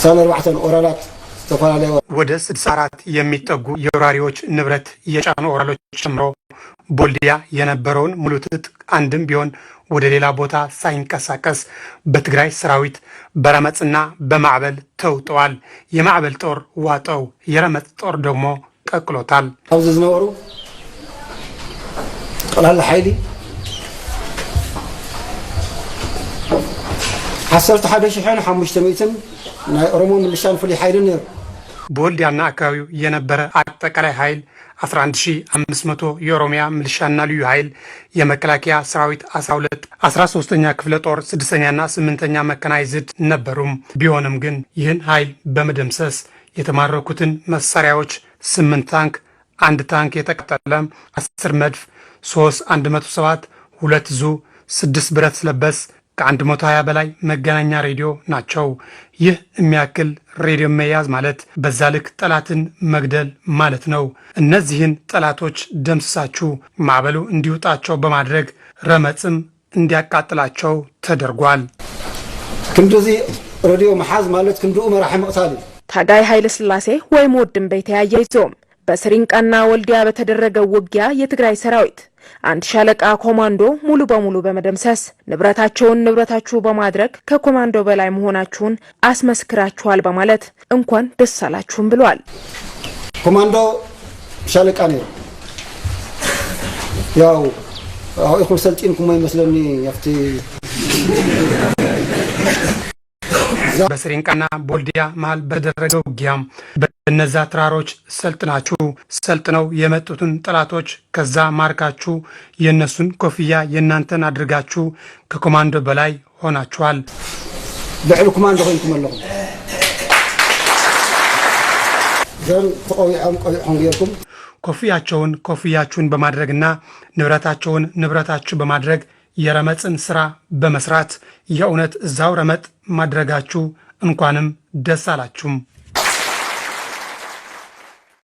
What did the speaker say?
64 ኦራላት ተፈላላዩ ወደ 64 የሚጠጉ የወራሪዎች ንብረት የጫኑ ኦራሎች ጨምሮ ቦልዲያ የነበረውን ሙሉ ትጥቅ አንድም ቢሆን ወደ ሌላ ቦታ ሳይንቀሳቀስ በትግራይ ሰራዊት በረመጽና በማዕበል ተውጠዋል። የማዕበል ጦር ዋጠው፣ የረመጽ ጦር ደግሞ ቀቅሎታል። አውዝ ዝነበሩ ቀላል ኃይሊ حصلت حدا شحن 500 ናይ ኦሮሞ ሚሊሻን ፍሊ ኃይል ነር ቦልዲያና አካባቢው የነበረ አጠቃላይ ኃይል 11500 የኦሮሚያ ሚሊሻና ልዩ ኃይል የመከላከያ ሰራዊት 13ኛ ክፍለ ጦር 6ኛና 8ኛ መካናይዝድ ነበሩም። ቢሆንም ግን ይህን ኃይል በመደምሰስ የተማረኩትን መሳሪያዎች 8 ታንክ፣ 1 ታንክ የተቀጠለ 10 መድፍ፣ 3 107 2 ዙ 6 ብረት ለበስ ከ120 በላይ መገናኛ ሬዲዮ ናቸው። ይህ የሚያክል ሬዲዮ መያዝ ማለት በዛ ልክ ጠላትን መግደል ማለት ነው። እነዚህን ጠላቶች ደምስሳችሁ ማዕበሉ እንዲውጣቸው በማድረግ ረመጽም እንዲያቃጥላቸው ተደርጓል። ክንዱዚ ሬዲዮ መሐዝ ማለት ክንዱ መራሒ መቅታሊ ታጋይ ኃይለ ሥላሴ ወይ ሞድም በተያያይዞም በስሪንቃና ወልዲያ በተደረገው ውጊያ የትግራይ ሰራዊት አንድ ሻለቃ ኮማንዶ ሙሉ በሙሉ በመደምሰስ ንብረታችሁ በማድረግ ከኮማንዶ በላይ መሆናችሁን አስመስክራችኋል በማለት እንኳን ደስ አላችሁም ብሏል። ኮማንዶ ሻለቃ ነው ያው አሁን ሰልጥንኩም አይመስለኒ ያፍቲ በስሪንቃና ቦልዲያ መሃል በተደረገው ውጊያም በነዛ ተራሮች ሰልጥነው የመጡትን ጠላቶች ከዛ ማርካችሁ የነሱን ኮፍያ የናንተን አድርጋችሁ ከኮማንዶ በላይ ሆናችኋል። ልዕል ኮማንዶ ሆንኩም አለኩም ዘን ተቆይዓም ቆይዓም ገርኩም ኮፍያችሁን በማድረግና ንብረታችሁ በማድረግ የረመጽን ስራ በመስራት የእውነት እዛው ረመጥ ማድረጋችሁ እንኳንም ደስ አላችሁም።